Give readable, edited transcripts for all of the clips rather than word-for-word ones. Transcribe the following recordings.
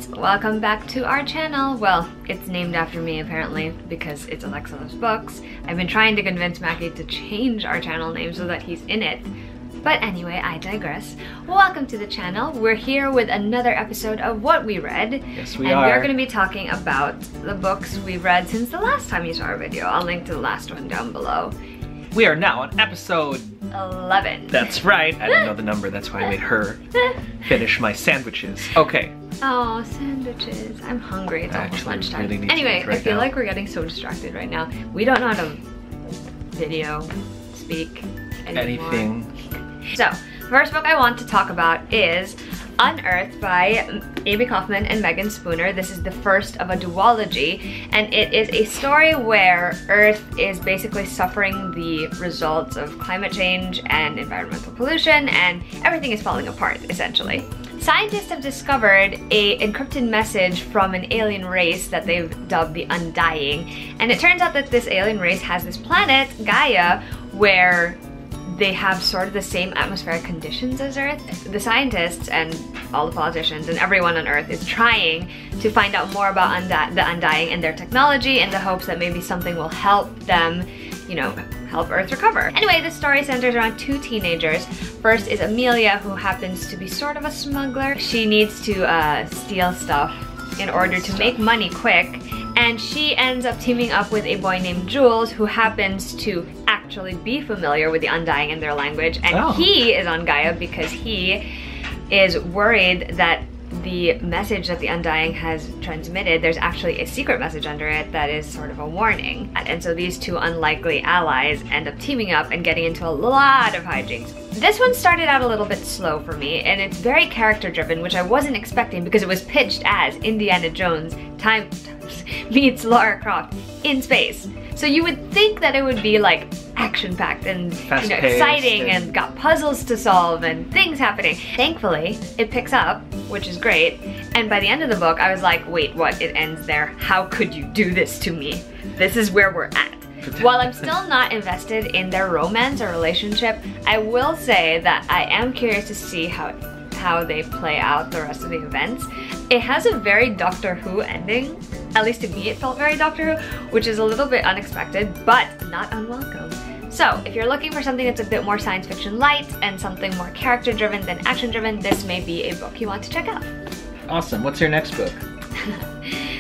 friends! Welcome back to our channel. Well, it's named after me apparently because it's Alexa Loves Books. I've been trying to convince Mackie to change our channel name so that he's in it. But anyway, I digress. Welcome to the channel. We're here with another episode of What We Read. Yes, we are. And we're going to be talking about the books we've read since the last time you saw our video. I'll link to the last one down below. We are now on episode 11. That's right. I didn't know the number. That's why I made her finish my sandwiches. Okay. Oh, sandwiches. I'm hungry. It's almost lunchtime. Really need anyway, to eat right I feel now. like we're getting so distracted right now. We don't know how to video, speak, anymore. Anything. So, first book I want to talk about is Unearthed by Amy Kaufman and Megan Spooner. This is the first of a duology, and it is a story where Earth is basically suffering the results of climate change and environmental pollution, and everything is falling apart, essentially. Scientists have discovered an encrypted message from an alien race that they've dubbed the Undying, and it turns out that this alien race has this planet, Gaia, where they have sort of the same atmospheric conditions as Earth. The scientists and all the politicians and everyone on Earth is trying to find out more about the Undying and their technology in the hopes that maybe something will help them, you know, help Earth recover. Anyway, this story centers around two teenagers. First is Amelia, who happens to be sort of a smuggler. She needs to steal stuff in order to make money quick, and she ends up teaming up with a boy named Jules, who happens to actually be familiar with the Undying and their language, and he is on Gaia because he is worried that the message that the Undying has transmitted, there's actually a secret message under it that is sort of a warning. And so these two unlikely allies end up teaming up and getting into a lot of hijinks. This one started out a little bit slow for me, and it's very character driven, which I wasn't expecting because it was pitched as Indiana Jones meets Lara Croft in space. So you would think that it would be like action-packed and exciting and got puzzles to solve and things happening. Thankfully, it picks up, which is great. And by the end of the book, I was like, wait, what? It ends there? How could you do this to me? This is where we're at. While I'm still not invested in their romance or relationship, I will say that I am curious to see how they play out the rest of the events. It has a very Doctor Who ending. At least to me it felt very Doctor Who, which is a little bit unexpected, but not unwelcome. So, if you're looking for something that's a bit more science fiction light and something more character driven than action driven, this may be a book you want to check out. Awesome. What's your next book?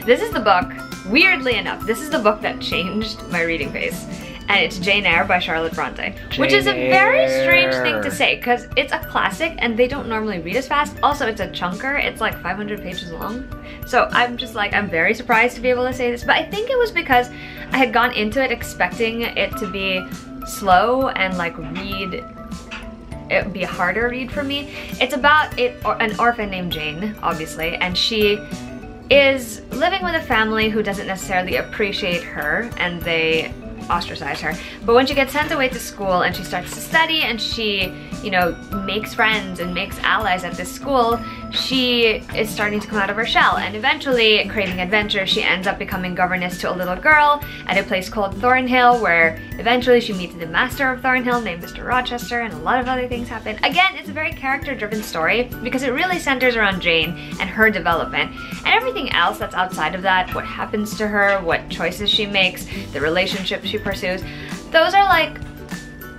This is the book, weirdly enough, this is the book that changed my reading pace. And it's Jane Eyre by Charlotte Bronte, which is a very strange thing to say because it's a classic and they don't normally read as fast. Also, it's a chunker. It's like 500 pages long. So I'm just like, I'm very surprised to be able to say this, but I think it was because I had gone into it expecting it to be slow and like it would be a harder read for me. It's about an orphan named Jane, obviously, and she is living with a family who doesn't necessarily appreciate her, and they ostracize her. But when she gets sent away to school and she starts to study and she, you know, makes friends and makes allies at this school, she is starting to come out of her shell, and eventually, craving adventure, she ends up becoming governess to a little girl at a place called Thornhill, where eventually she meets the master of Thornhill named Mr. Rochester, and a lot of other things happen. Again, it's a very character-driven story because it really centers around Jane and her development, and everything else that's outside of that, what happens to her, what choices she makes, the relationships she pursues, those are like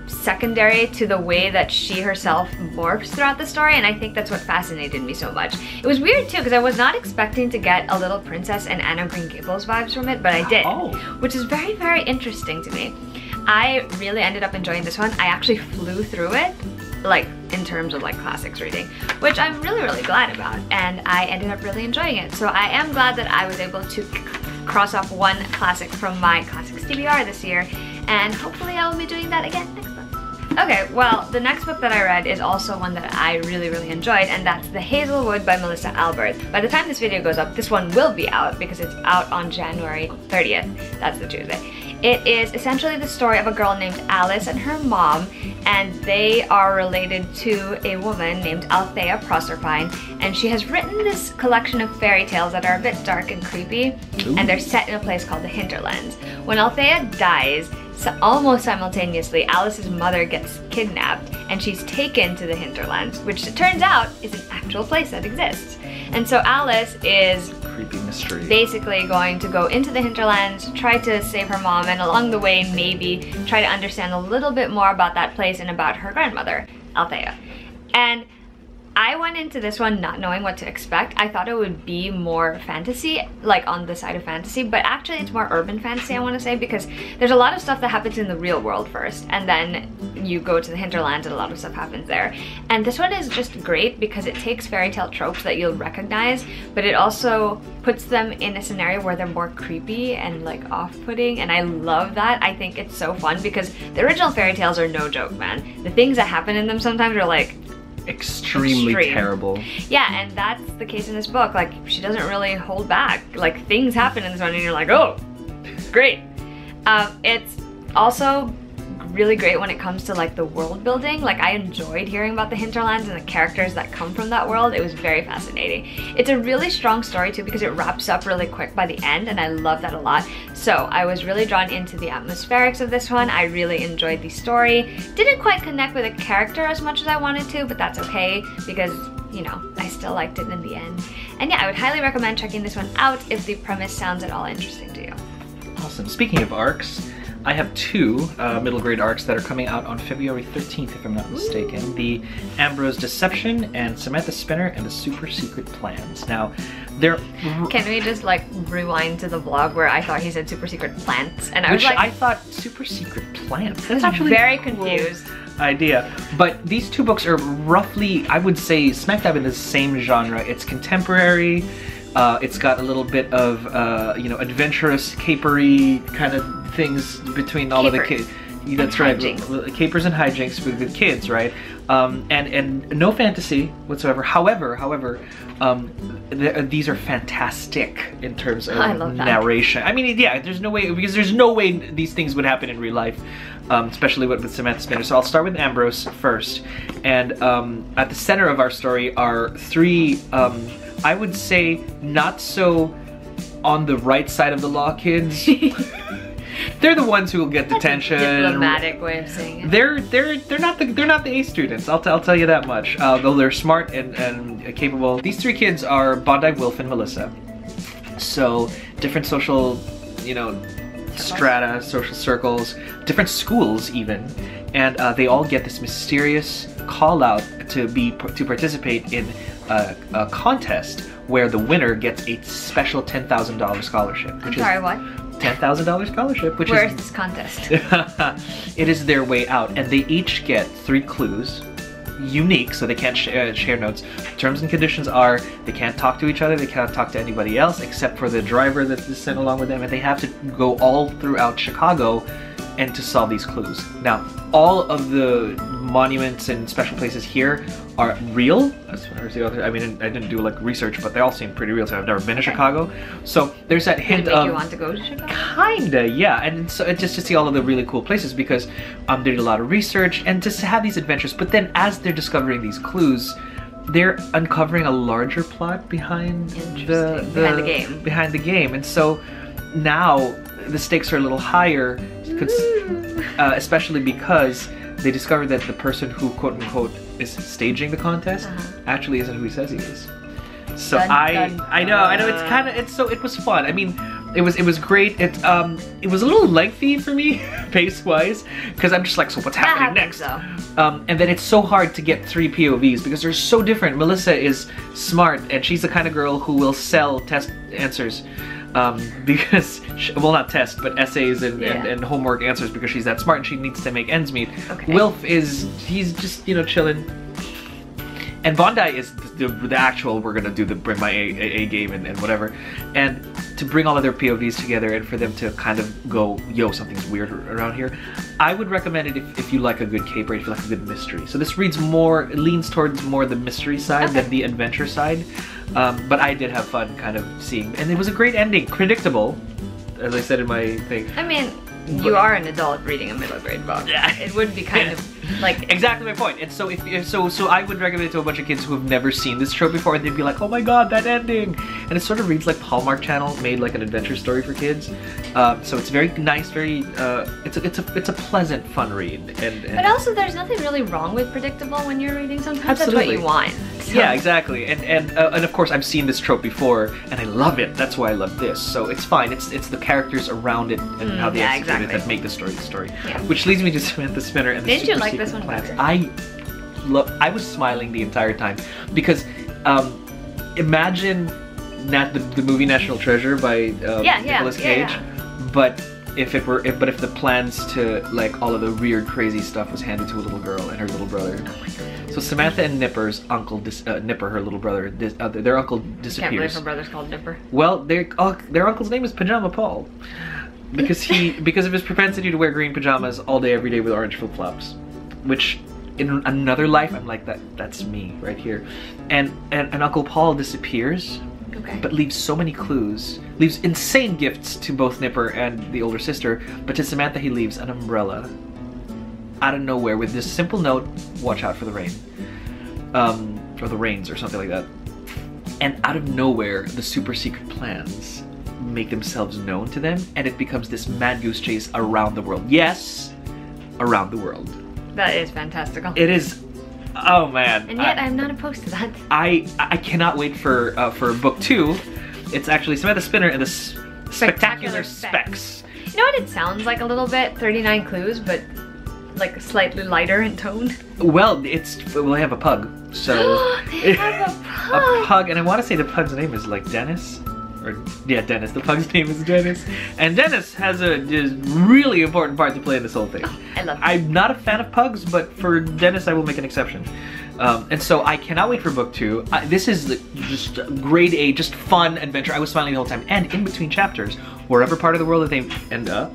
secondary to the way that she herself morphs throughout the story, and I think that's what fascinated me so much. It was weird too because I was not expecting to get a Little Princess and Anne of Green Gables vibes from it, but I did, which is very, very interesting to me. I really ended up enjoying this one. I actually flew through it, like in terms of like classics reading, which I'm really, really glad about, and I ended up really enjoying it. So I am glad that I was able to cross off one classic from my classics TBR this year, and hopefully I will be doing that again next month. Okay, well, the next book that I read is also one that I really, really enjoyed, and that's The Hazelwood by Melissa Albert. By the time this video goes up, this one will be out because it's out on January 30th. That's the Tuesday. It is essentially the story of a girl named Alice and her mom, and they are related to a woman named Althea Proserpine, and she has written this collection of fairy tales that are a bit dark and creepy, and they're set in a place called the Hinterlands. When Althea dies, so almost simultaneously, Alice's mother gets kidnapped and she's taken to the Hinterlands, which it turns out is an actual place that exists. And so Alice is creepy mystery. Basically going to go into the hinterlands, try to save her mom, and along the way maybe try to understand a little bit more about that place and about her grandmother, Althea. And I went into this one not knowing what to expect. I thought it would be more fantasy, like on the side of fantasy, but actually it's more urban fantasy, I want to say, because there's a lot of stuff that happens in the real world first, and then you go to the hinterlands and a lot of stuff happens there. And this one is just great because it takes fairy tale tropes that you'll recognize, but it also puts them in a scenario where they're more creepy and like off-putting, and I love that. I think it's so fun because the original fairy tales are no joke, man. The things that happen in them sometimes are like extremely terrible. Yeah, and that's the case in this book. Like, she doesn't really hold back. Like, things happen in this one and you're like, oh, great. It's also really great when it comes to like the world building. Like, I enjoyed hearing about the hinterlands and the characters that come from that world. It was very fascinating. It's a really strong story too because it wraps up really quick by the end, and I love that a lot. So I was really drawn into the atmospherics of this one. I really enjoyed the story. Didn't quite connect with a character as much as I wanted to, but that's okay because, you know, I still liked it in the end. And yeah, I would highly recommend checking this one out if the premise sounds at all interesting to you. Awesome. Speaking of arcs, I have two middle grade arcs that are coming out on February 13th, if I'm not mistaken. Ooh. The Ambrose Deception and Samantha Spinner and the Super Secret Plans. Now, they're... Can we just like rewind to the vlog where I thought he said Super Secret Plants? And I was like... I thought Super Secret Plants. That's actually very confused. Idea. But these two books are roughly, I would say, smack dab in the same genre. It's contemporary. It's got a little bit of, you know, adventurous, capery kind of things between all of the kids. That's right. Capers and hijinks with the kids, right? And no fantasy whatsoever. However, these are fantastic in terms of narration. I mean, yeah, there's no way, because there's no way these things would happen in real life, especially with Samantha Spinner. So I'll start with Ambrose first. And at the center of our story are three, I would say, not so on the right side of the law kids. They're the ones who will get detention. That's a diplomatic way of saying it. They're not the A students. I'll tell you that much. Though they're smart and capable. These three kids are Bondi, Wilf, and Melissa. So different social, you know, strata, social circles, different schools even, and they all get this mysterious call out to participate in a contest where the winner gets a special $10,000 scholarship. I'm sorry, what? $10,000 scholarship, which Where is this contest? It is their way out, and they each get 3 clues, unique, so they can't share notes. Terms and conditions are they can't talk to each other, they can't talk to anybody else except for the driver that is sent along with them, and they have to go all throughout Chicago and to solve these clues. Now, all of the monuments and special places here are real. As far as the other, I mean, I didn't do like research, but they all seem pretty real. So I've never been to Chicago, so there's that hint of. You want to go to Chicago? Kinda, yeah. And so just to see all of the really cool places because they did a lot of research and just to have these adventures. But then as they're discovering these clues, they're uncovering a larger plot behind behind the game, and so now the stakes are a little higher, especially because they discovered that the person who quote unquote is staging the contest actually isn't who he says he is. So I know it was fun. I mean, it was great. It was a little lengthy for me pace wise because I'm just like, so what's happening next? And then it's so hard to get 3 POVs because they're so different. Melissa is smart and she's the kind of girl who will sell test answers. Because, well, not tests, but essays and homework answers because she's that smart and she needs to make ends meet. Okay. Wilf he's just, you know, chilling. And Bondi is the actual, we're gonna bring my A game and whatever. And to bring all of their POVs together and for them to kind of go, yo, something's weird around here. I would recommend it if you like a good caper, if you like a good mystery. So this leans towards more the mystery side than the adventure side. But I did have fun kind of seeing, and it was a great ending. Predictable, as I said in my thing. I mean, you are an adult reading a middle grade book. Yeah. It would be kind of like... Exactly my point. And so so I would recommend it to a bunch of kids who have never seen this trope before, and they'd be like, oh my god, that ending! and it sort of reads like Hallmark Channel made like an adventure story for kids. So it's very nice, very it's a pleasant, fun read. But also, there's nothing really wrong with predictable when you're reading. Sometimes Absolutely. that's what you want. So. Yeah, exactly. And of course, I've seen this trope before, and I love it. That's why I love this. So it's fine. It's the characters around it and how they execute it that make the story the story. Yeah. Which leads me to Samantha Spinner and the Didn't you Super like Secret this one Plans. better? I was smiling the entire time because imagine the movie National Treasure by Nicolas Cage, but if the plans to like all of the weird crazy stuff was handed to a little girl and her little brother. Oh my God. So Samantha and Nipper's uncle, Nipper, her little brother, their uncle disappears. Can't believe her brother's called Nipper. Well, their uncle's name is Pajama Paul, because of his propensity to wear green pajamas all day every day with orange flip-flops, which in another life I'm like that's me right here. And Uncle Paul disappears. Okay. But leaves so many clues, leaves insane gifts to both Nipper and the older sister, but to Samantha he leaves an umbrella out of nowhere with this simple note, watch out for the rain. Or the rains or something like that. And out of nowhere, the super secret plans make themselves known to them, and it becomes this mad goose chase around the world. Yes, around the world. That is fantastical. It is. Oh man. And yet I'm not opposed to that. I cannot wait for book 2. It's actually Samantha Spinner and the Spectacular Specs. You know what it sounds like a little bit? 39 Clues, but like slightly lighter in tone. Well, they have a pug, so they have a pug. A pug, and I want to say the pug's name is like Dennis. Dennis. The pug's name is Dennis. And Dennis has a really important part to play in this whole thing. Oh, I love it. I'm not a fan of pugs, but for Dennis I will make an exception. And so I cannot wait for book 2. This is just grade A, just fun adventure. I was smiling the whole time. And in between chapters, wherever part of the world that they end up,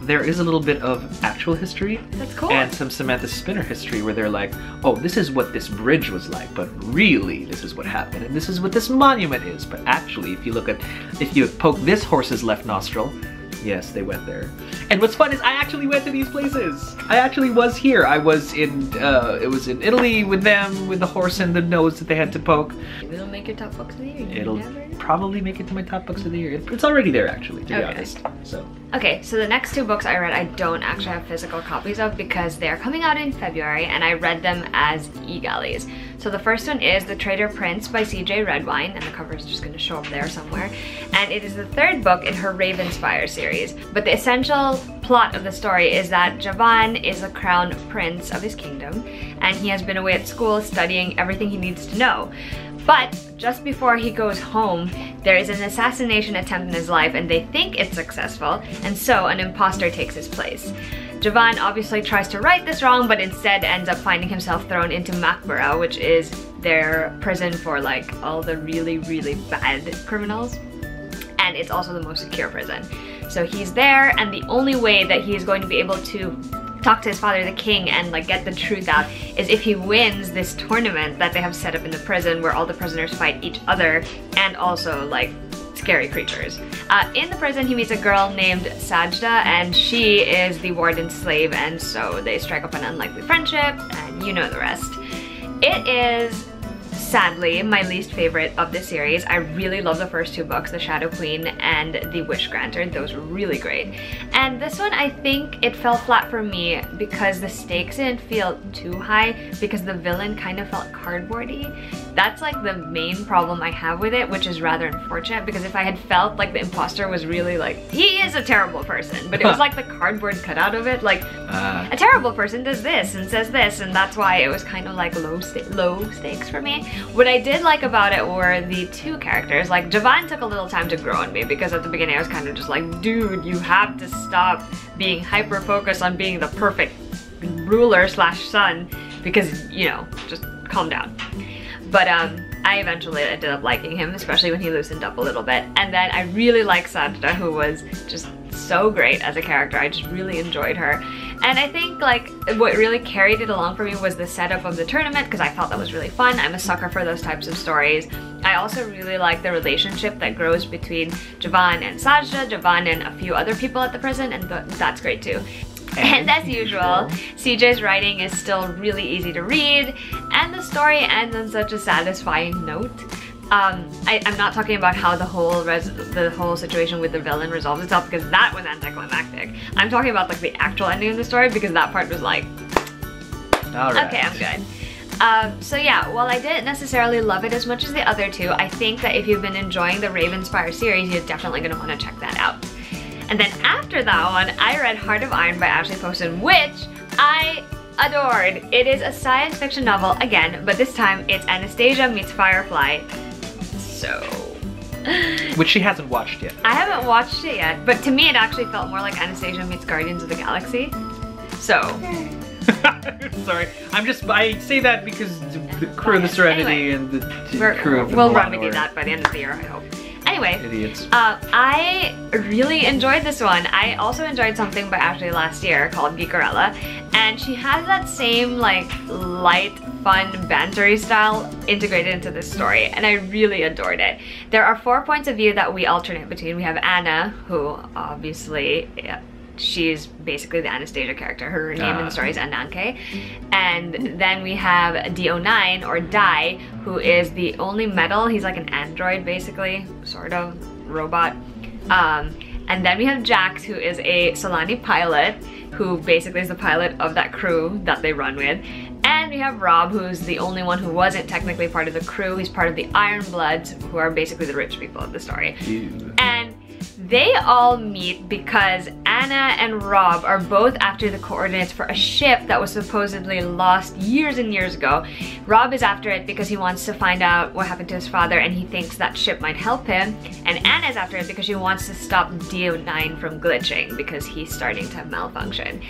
there is a little bit of actual history. That's cool. And some Samantha Spinner history where they're like, oh, this is what this bridge was like, but really this is what happened, and this is what this monument is. But actually, if you poke this horse's left nostril, yes, they went there. And what's fun is I actually went to these places. I actually was here. I was in, it was in Italy with them, with the horse and the nose that they had to poke. It'll make your top books of the year. It'll probably make it to my top books of the year. It's already there, actually, to be honest. So. Okay, so the next 2 books I read, I don't actually have physical copies of because they're coming out in February, and I read them as e-galleys. So the first one is The Traitor Prince by C.J. Redwine, and the cover is just going to show up there somewhere. And it is the 3rd book in her Ravenspire series. But the essential plot of the story is that Javan is the crown prince of his kingdom, and he has been away at school studying everything he needs to know. But just before he goes home, there is an assassination attempt in his life, and they think it's successful, and so an imposter takes his place. Javan obviously tries to right this wrong, but instead ends up finding himself thrown into Makbara, which is their prison for like all the really, really bad criminals. And it's also the most secure prison. So he's there, and the only way that he is going to be able to talk to his father, the king, and like get the truth out is if he wins this tournament that they have set up in the prison where all the prisoners fight each other and also like scary creatures. In the prison he meets a girl named Sajda, and she is the warden's slave, and so they strike up an unlikely friendship, and you know the rest. It is sadly my least favorite of the series. I really love the first 2 books, The Shadow Queen and The Wish Granter. Those were really great. And this one, I think it fell flat for me because the stakes didn't feel too high, because the villain kind of felt cardboardy. That's like the main problem I have with it, which is rather unfortunate, because if I had felt like the imposter was really like, he is a terrible person, but it was like the cardboard cutout of it, like a terrible person does this and says this, and that's why it was kind of like low stakes for me. What I did like about it were the 2 characters. Like Javan took a little time to grow on me, because at the beginning I was kind of just like, dude, you have to stop being hyper focused on being the perfect ruler slash son, because, you know, just calm down. But I eventually ended up liking him, especially when he loosened up a little bit. And then I really like Sajda, who was just so great as a character. I just really enjoyed her. And I think like what really carried it along for me was the setup of the tournament, because I felt that was really fun. I'm a sucker for those types of stories. I also really like the relationship that grows between Javan and Sajda, Javan and a few other people at the prison, and that's great too. And as usual, CJ's writing is still really easy to read, and the story ends on such a satisfying note I'm not talking about how the whole situation with the villain resolves itself, because that was anticlimactic. I'm talking about like the actual ending of the story, because that part was like, okay, I'm good. So yeah, while I didn't necessarily love it as much as the other two, I think that if you've been enjoying the Ravenspire series, you're definitely going to want to check that out. And then after that one, I read Heart of Iron by Ashley Poston, which I adored. It is a science fiction novel again, but this time it's Anastasia meets Firefly. So... which she hasn't watched yet. I haven't watched it yet, but to me it actually felt more like Anastasia meets Guardians of the Galaxy. So... Sorry, I say that because the crew of the Serenity and the crew of the We'll remedy that by the end of the year, I hope. Anyway, idiots. I really enjoyed this one. I also enjoyed something by Ashley last year called Geekerella, and she has that same like light, fun, bantery style integrated into this story, and I really adored it. There are 4 points of view that we alternate between. We have Anna, who obviously, she's basically the Anastasia character. Her name in the story is Ananke. And then we have D09, or Dai, who is the only metal. He's like an android, basically, sort of, robot. And then we have Jax, who is a Solani pilot, who basically is the pilot of that crew that they run with. And we have Rob, who's the only one who wasn't technically part of the crew. He's part of the Ironbloods, who are basically the rich people of the story. Ew. And they all meet because Anna and Rob are both after the coordinates for a ship that was supposedly lost years and years ago. Rob is after it because he wants to find out what happened to his father, and he thinks that ship might help him. And Anna is after it because she wants to stop D09 from glitching because he's starting to malfunction.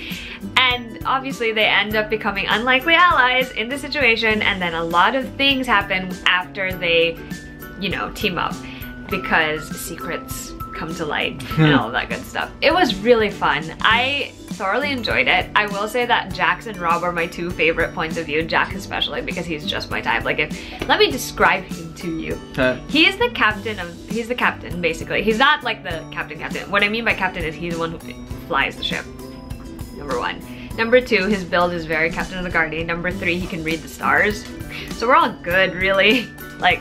And obviously they end up becoming unlikely allies in the situation, and then a lot of things happen after they, you know, team up because secrets come to light and all of that good stuff. It was really fun. I thoroughly enjoyed it. I will say that Jax and Rob are my two favorite points of view. Jax especially because he's just my type. Like, let me describe him to you. He's the captain basically. He's not like the captain. What I mean by captain is he's the one who flies the ship. Number 1. Number 2, his build is very Captain of the Guardian. Number 3, he can read the stars. So we're all good, really. Like,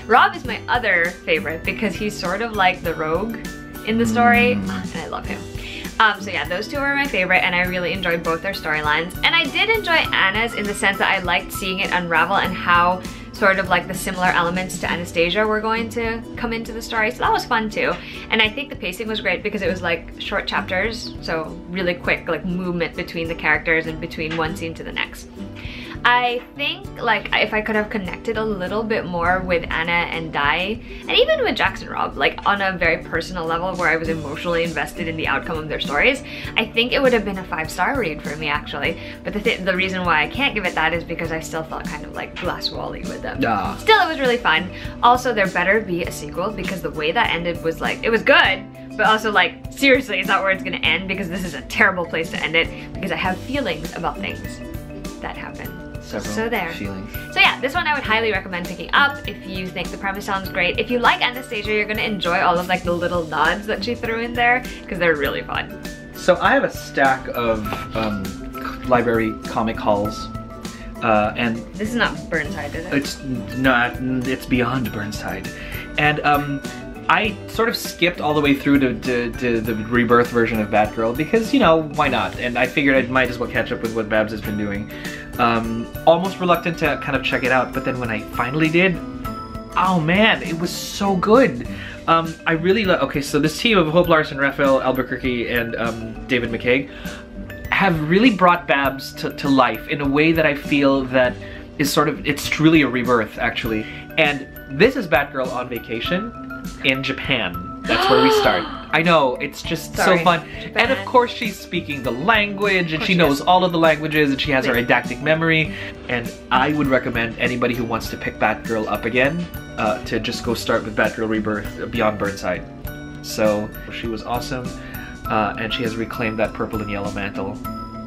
Rob is my other favorite because he's sort of like the rogue in the story, and I love him. So yeah, those two are my favorite, and I really enjoyed both their storylines. And I did enjoy Anna's in the sense that I liked seeing it unravel and how sort of like the similar elements to Anastasia were going to come into the story. So that was fun too. And I think the pacing was great because it was like short chapters, so really quick like movement between the characters and between one scene to the next. I think like if I could have connected a little bit more with Anna and Dai, and even with Jax and Rob, like on a very personal level where I was emotionally invested in the outcome of their stories, I think it would have been a 5-star read for me actually. But the reason why I can't give it that is because I still felt kind of like glass wally with them. Still, it was really fun. Also, there better be a sequel because the way that ended was like, it was good, but also like, seriously, is that where it's gonna end? Because this is a terrible place to end it because I have feelings about things that happen. So there. Feelings. So yeah, this one I would highly recommend picking up if you think the premise sounds great. If you like Anastasia, you're gonna enjoy all of like the little nods that she threw in there because they're really fun. So I have a stack of library comic hauls, and this is not Burnside, is it? It's not. It's beyond Burnside, and I sort of skipped all the way through to the rebirth version of Batgirl because, you know, why not? And I figured I might as well catch up with what Babs has been doing. Almost reluctant to kind of check it out, but then when I finally did, oh man, it was so good. I really love, okay, so this team of Hope Larson, Raphael Albuquerque, and David McCaig have really brought Babs to life in a way that I feel that is sort of, it's truly a rebirth actually. And this is Batgirl on vacation in Japan. That's where we start. I know, it's just so fun. Japan. And of course she's speaking the language, and she knows all of the languages, and she has her eidetic memory. And I would recommend anybody who wants to pick Batgirl up again to just go start with Batgirl Rebirth Beyond Burnside. So she was awesome, and she has reclaimed that purple and yellow mantle.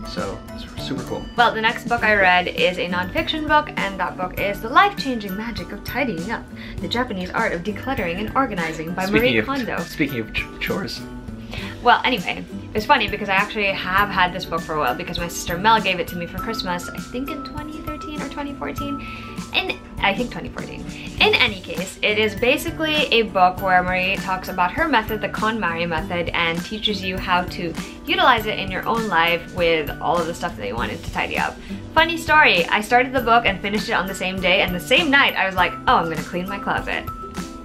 So it's super cool. Well, the next book I read is a non-fiction book, and that book is The Life-Changing Magic of Tidying Up, The Japanese Art of Decluttering and Organizing by Marie Kondo. Speaking of chores. Well, anyway, it's funny because I actually have had this book for a while because my sister Mel gave it to me for Christmas, I think in 2013 or 2014. I think 2014. In any case, it is basically a book where Marie talks about her method, the KonMari method, and teaches you how to utilize it in your own life with all of the stuff that you wanted to tidy up. Funny story, I started the book and finished it on the same day, and the same night I was like, oh, I'm gonna clean my closet.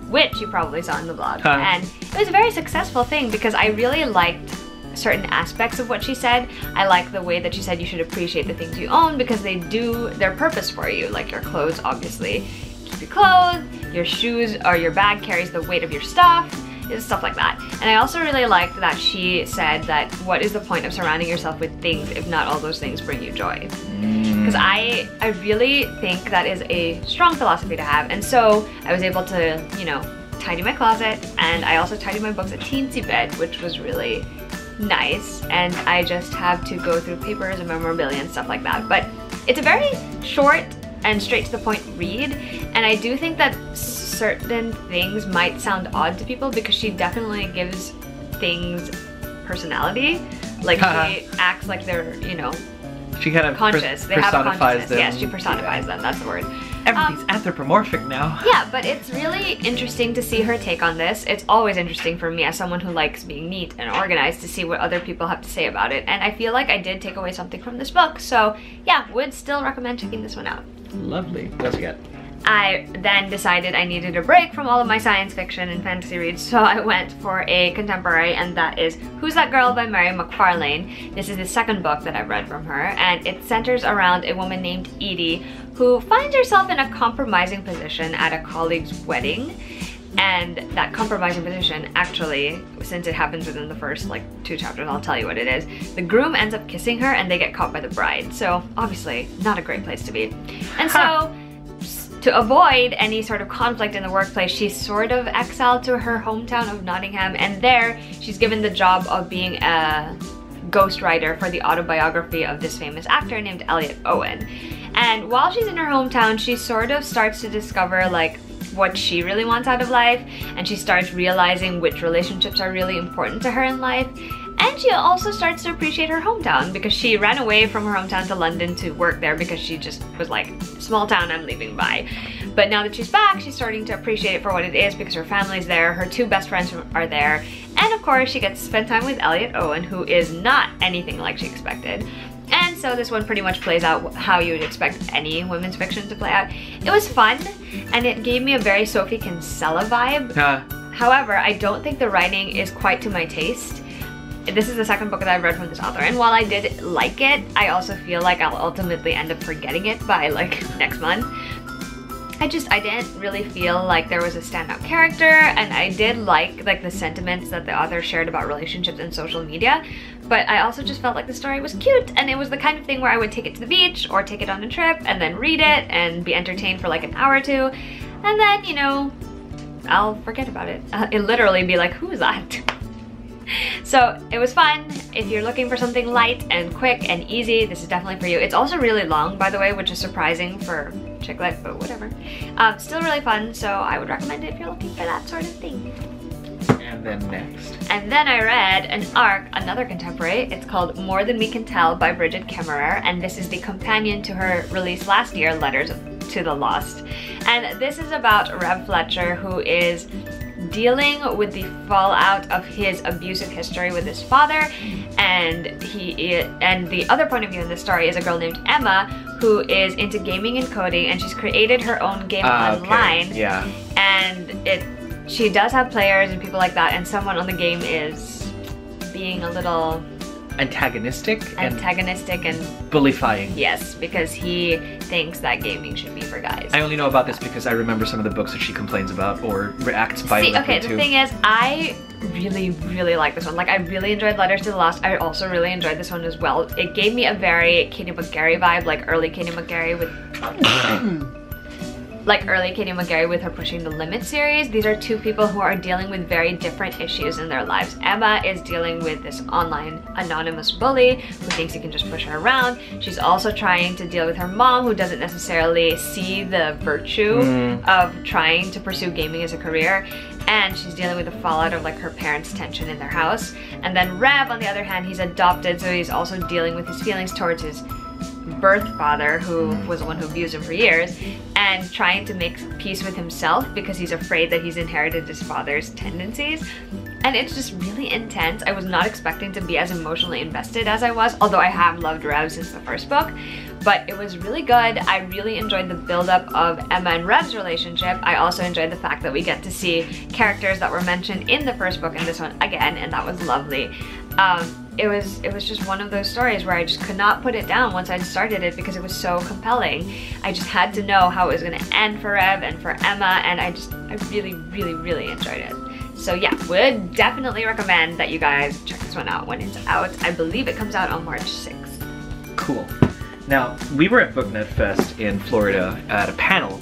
Which you probably saw in the vlog. And it was a very successful thing because I really liked certain aspects of what she said. I like the way that she said you should appreciate the things you own because they do their purpose for you. Like your clothes obviously keep you clothed, your shoes or your bag carries the weight of your stuff, stuff like that. And I also really liked that she said that what is the point of surrounding yourself with things if not all those things bring you joy? Because I really think that is a strong philosophy to have, and so I was able to, you know, tidy my closet, and I also tidied my books a teensy bit, which was really nice, and I just have to go through papers and memorabilia and stuff like that. But it's a very short and straight to the point read, and I do think that certain things might sound odd to people because she definitely gives things personality. Like she acts like they're, you know, she kind of conscious. They have a consciousness. them. Yes, she personifies them. That's the word. Everything's anthropomorphic now. Yeah, but it's really interesting to see her take on this. It's always interesting for me as someone who likes being neat and organized to see what other people have to say about it. And I feel like I did take away something from this book. So yeah, would still recommend checking this one out. Lovely. What else you got? I then decided I needed a break from all of my science fiction and fantasy reads, so I went for a contemporary, and that is Who's That Girl by Mary McFarlane. This is the second book that I've read from her, and it centers around a woman named Edie who finds herself in a compromising position at a colleague's wedding. And that compromising position, actually, since it happens within the first like 2 chapters, I'll tell you what it is. The groom ends up kissing her and they get caught by the bride. So obviously not a great place to be. And so to avoid any sort of conflict in the workplace, she's sort of exiled to her hometown of Nottingham, and there she's given the job of being a ghostwriter for the autobiography of this famous actor named Elliot Owen. And while she's in her hometown, she sort of starts to discover like what she really wants out of life, and she starts realizing which relationships are really important to her in life. And she also starts to appreciate her hometown because she ran away from her hometown to London to work there because she just was like, small town, I'm leaving, bye. But now that she's back, she's starting to appreciate it for what it is because her family's there, her 2 best friends are there, and of course she gets to spend time with Elliot Owen, who is not anything like she expected. And so this one pretty much plays out how you would expect any women's fiction to play out. It was fun, and it gave me a very Sophie Kinsella vibe. However, I don't think the writing is quite to my taste. This is the second book that I've read from this author, and while I did like it, I also feel like I'll ultimately end up forgetting it by like next month. I didn't really feel like there was a standout character, and I did like the sentiments that the author shared about relationships and social media, but I also just felt like the story was cute, and it was the kind of thing where I would take it to the beach or take it on a trip and then read it and be entertained for like an hour or 2, and then, you know, I'll forget about it. It'll literally be like, who is that? So it was fun. If you're looking for something light and quick and easy, this is definitely for you. It's also really long, by the way, which is surprising for chick lit, but whatever. Still really fun, so I would recommend it if you're looking for that sort of thing. And then next. And then I read an ARC, another contemporary. It's called More Than We Can Tell by Bridget Kemmerer, and this is the companion to her release last year, Letters to the Lost. And this is about Rev Fletcher, who is dealing with the fallout of his abusive history with his father, and the other point of view in this story is a girl named Emma who is into gaming and coding, and she's created her own game online. Okay. Yeah. And she does have players and people like that, and someone on the game is being a little antagonistic and bullifying. Yes, because he thinks that gaming should be for guys. I only know about this because I remember some of the books that she complains about or reacts violently to. Okay, the thing is, I really like this one. Like, I really enjoyed Letters to the Lost. I also really enjoyed this one as well. It gave me a very Katie McGarry vibe, like early Katie McGarry with her Pushing the Limit series. These are 2 people who are dealing with very different issues in their lives. Emma is dealing with this online anonymous bully who thinks he can just push her around. She's also trying to deal with her mom, who doesn't necessarily see the virtue of trying to pursue gaming as a career. And she's dealing with the fallout of like her parents' tension in their house. And then Rev, on the other hand, he's adopted, so he's also dealing with his feelings towards his birth father, who was the one who abused him for years, and trying to make peace with himself because he's afraid that he's inherited his father's tendencies. And it's just really intense. I was not expecting to be as emotionally invested as I was, although I have loved Rev since the first book. But it was really good. I really enjoyed the buildup of Emma and Rev's relationship. I also enjoyed the fact that we get to see characters that were mentioned in the first book and this one again, and that was lovely. It was just one of those stories where I just could not put it down once I'd started it because it was so compelling. I just had to know how it was gonna end for Rev and for Emma, and I really, really, really enjoyed it. So yeah, would definitely recommend that you guys check this one out when it's out. I believe it comes out on March 6th. Cool. Now, we were at BookNet Fest in Florida at a panel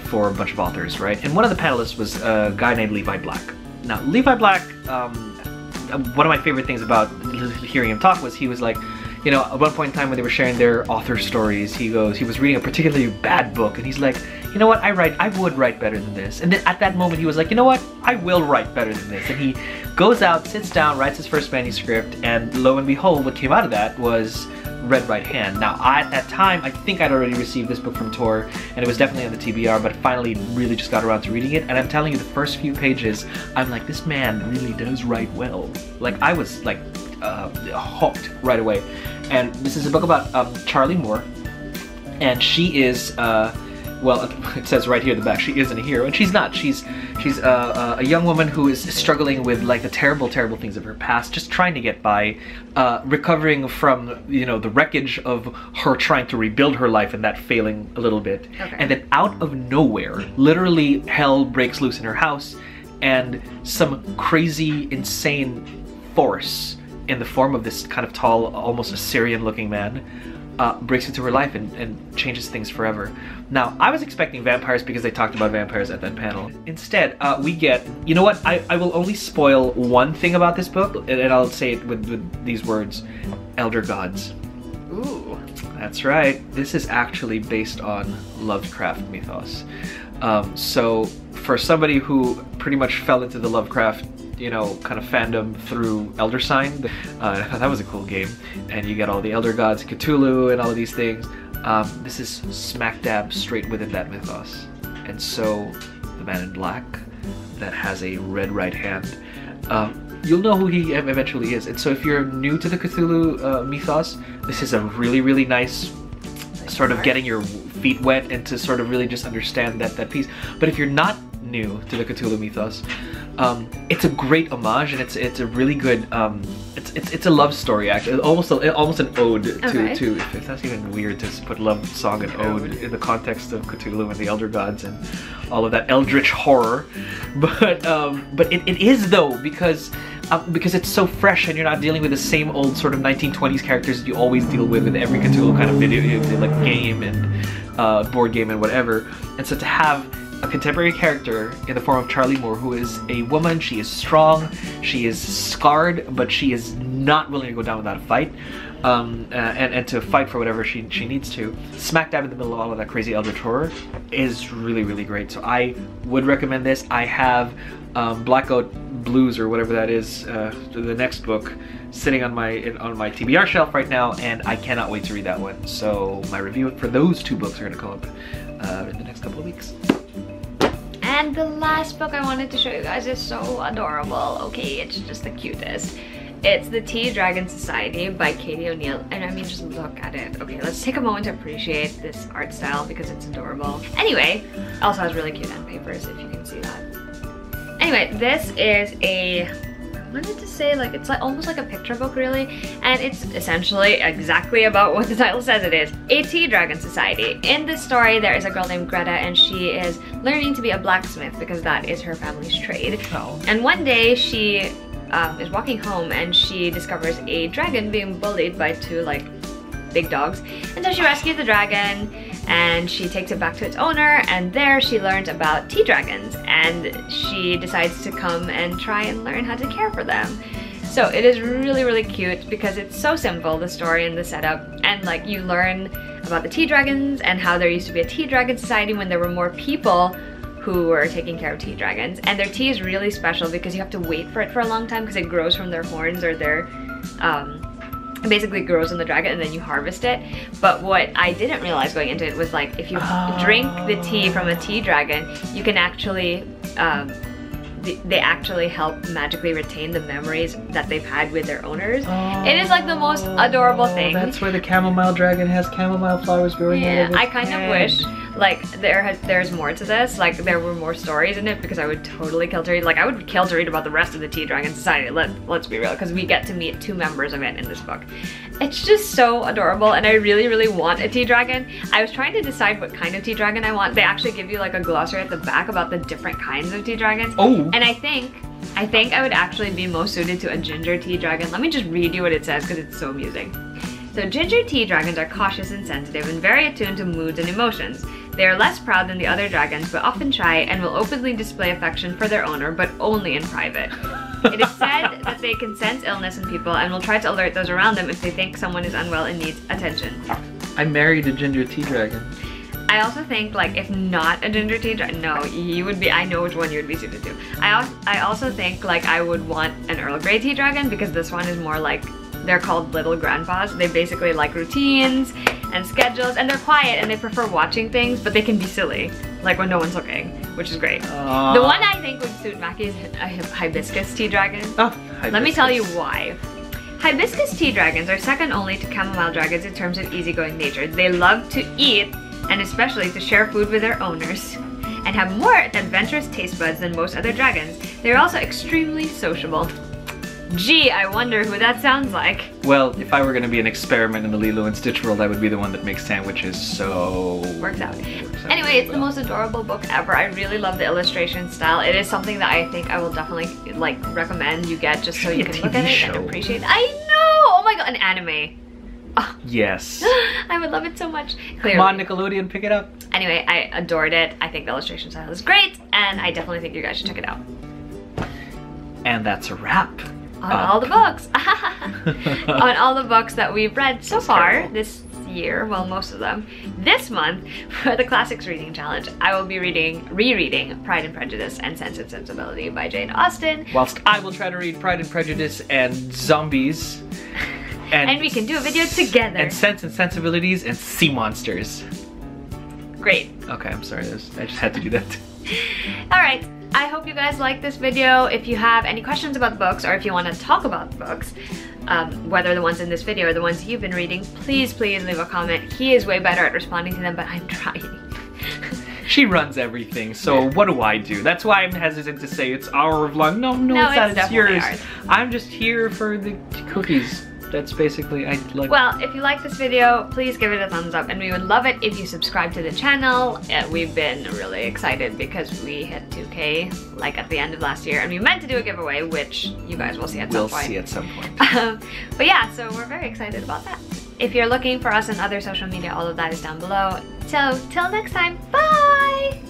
for a bunch of authors, right? And one of the panelists was a guy named Levi Black. Now, Levi Black, one of my favorite things about hearing him talk was he was like, you know, at one point in time when they were sharing their author stories, he was reading a particularly bad book, and he's like, you know what, I would write better than this. And then at that moment he was like, you know what, I will write better than this. And he goes out, sits down, writes his first manuscript, and lo and behold, what came out of that was Red Right Hand. Now, at that time, I think I'd already received this book from Tor, and it was definitely on the TBR, but finally really just got around to reading it, and I'm telling you, the first few pages, I'm like, this man really does write well. Like, I was like hooked right away. And this is a book about Charlie Moore, and she is well, it says right here at the back, she isn't a hero, and she's not. She's a young woman who is struggling with like the terrible things of her past, just trying to get by, recovering from, you know, the wreckage of her trying to rebuild her life and that failing a little bit. Okay. And then out of nowhere, literally hell breaks loose in her house, and some crazy, insane force in the form of this kind of tall, almost Assyrian-looking man breaks into her life and changes things forever. Now, I was expecting vampires because they talked about vampires at that panel. Instead, we get, you know what, I will only spoil one thing about this book, and I'll say it with these words: Elder Gods. Ooh. That's right. This is actually based on Lovecraft mythos. So for somebody who pretty much fell into the Lovecraft, you know, kind of fandom through Elder Sign, I thought that was a cool game. And you get all the Elder Gods, Cthulhu, and all of these things. This is smack dab straight within that mythos. And so the man in black that has a red right hand, you'll know who he eventually is. And so if you're new to the Cthulhu mythos, this is a really nice sort of getting your feet wet and to sort of really just understand that piece. But if you're not new to the Cthulhu mythos, it's a great homage, and it's a really good it's a love story actually, almost an ode to if that's even weird to put love song and ode in the context of Cthulhu and the Elder Gods and all of that eldritch horror, but it is though, because it's so fresh and you're not dealing with the same old sort of 1920s characters that you always deal with every Cthulhu kind of video, like game and board game and whatever. And so to have a contemporary character in the form of Charlie Moore, who is a woman, she is strong, she is scarred, but she is not willing to go down without a fight, and to fight for whatever she needs to, smack dab in the middle of all of that crazy eldritch horror, is really great. So I would recommend this. I have Blackout Blues, or whatever that is, the next book, sitting on my TBR shelf right now, and I cannot wait to read that one. So my review for those two books are going to come up in the next couple of weeks. And the last book I wanted to show you guys is so adorable. Okay, it's just the cutest. It's The Tea Dragon Society by Katie O'Neill, and I mean, just look at it. Okay, let's take a moment to appreciate this art style because it's adorable. Anyway, it also has really cute end papers, if you can see that. Anyway, this is a, I wanted to say, like, it's like almost like a picture book really, and it's essentially exactly about what the title says it is, a tea dragon society. In this story, there is a girl named Greta, and she is learning to be a blacksmith because that is her family's trade. Oh. And one day she is walking home and she discovers a dragon being bullied by two like big dogs, and so she rescues the dragon and she takes it back to its owner, and there she learns about tea dragons, and she decides to come and try and learn how to care for them. So it is really cute because it's so simple, the story and the setup, and like you learn about the tea dragons and how there used to be a tea dragon society when there were more people who were taking care of tea dragons, and their tea is really special because you have to wait for it for a long time because it grows from their horns or their It basically grows on the dragon and then you harvest it. But what I didn't realize going into it was like if you drink the tea from a tea dragon, you can actually they actually help magically retain the memories that they've had with their owners. It is like the most adorable thing. That's why the chamomile dragon has chamomile flowers growing out of its I kind of wish like there's more to this, like there were more stories in it, because I would totally kill to read. Like I would kill to read about the rest of the Tea Dragon Society, let's be real, because we get to meet 2 members of it in this book. It's just so adorable and I really, really want a tea dragon. I was trying to decide what kind of tea dragon I want. They actually give you like a glossary at the back about the different kinds of tea dragons. And I think I would actually be most suited to a ginger tea dragon. Let me just read you what it says because it's so amusing. So ginger tea dragons are cautious and sensitive and very attuned to moods and emotions. They are less proud than the other dragons, but often shy and will openly display affection for their owner, but only in private. It is said that they can sense illness in people and will try to alert those around them if they think someone is unwell and needs attention. I married a ginger tea dragon. I also think, like, if not a ginger tea dragon, no, you would be, I know which one you would be suited to. I also think, like, I would want an Earl Grey tea dragon, because this one is more like, they're called little grandpas. They basically like routines and schedules, and they're quiet and they prefer watching things, but they can be silly, like when no one's looking, which is great. The one I think would suit Mackie is a hibiscus tea dragon. Hibiscus. Let me tell you why. Hibiscus tea dragons are second only to chamomile dragons in terms of easygoing nature. They love to eat, and especially to share food with their owners, and have more adventurous taste buds than most other dragons. They're also extremely sociable. Gee, I wonder who that sounds like. Well, if I were going to be an experiment in the Lilo and Stitch world, I would be the one that makes sandwiches, so... Works out. Anyway, it's the most adorable book ever. I really love the illustration style. It is something that I think I will definitely, like, recommend you get just so you can look at it and appreciate it. I know! Oh my god, an anime. Oh. Yes. I would love it so much. Clearly. Come on, Nickelodeon, pick it up. Anyway, I adored it. I think the illustration style is great, and I definitely think you guys should check it out. And that's a wrap. On all the books. On all the books that we've read so far this year, well, most of them. This month, for the Classics Reading Challenge, I will be rereading Pride and Prejudice and Sense and Sensibility by Jane Austen. Whilst I will try to read Pride and Prejudice and Zombies. And we can do a video together. And Sense and Sensibilities and Sea Monsters. Great. Okay, I'm sorry, I just had to do that. Alright, I hope you guys liked this video. If you have any questions about the books, or if you want to talk about the books, whether the ones in this video or the ones you've been reading, please leave a comment. He is way better at responding to them, but I'm trying. She runs everything, so what do I do? That's why I'm hesitant to say it's our vlog. No, it's not, it's yours. Ours. I'm just here for the cookies. That's basically, Well, if you like this video, please give it a thumbs up, and we would love it if you subscribe to the channel. We've been really excited because we hit 2K like at the end of last year, and we meant to do a giveaway, which you guys will see at some point. We'll see at some point. But yeah, so we're very excited about that. If you're looking for us on other social media, all of that is down below. So, till next time, bye!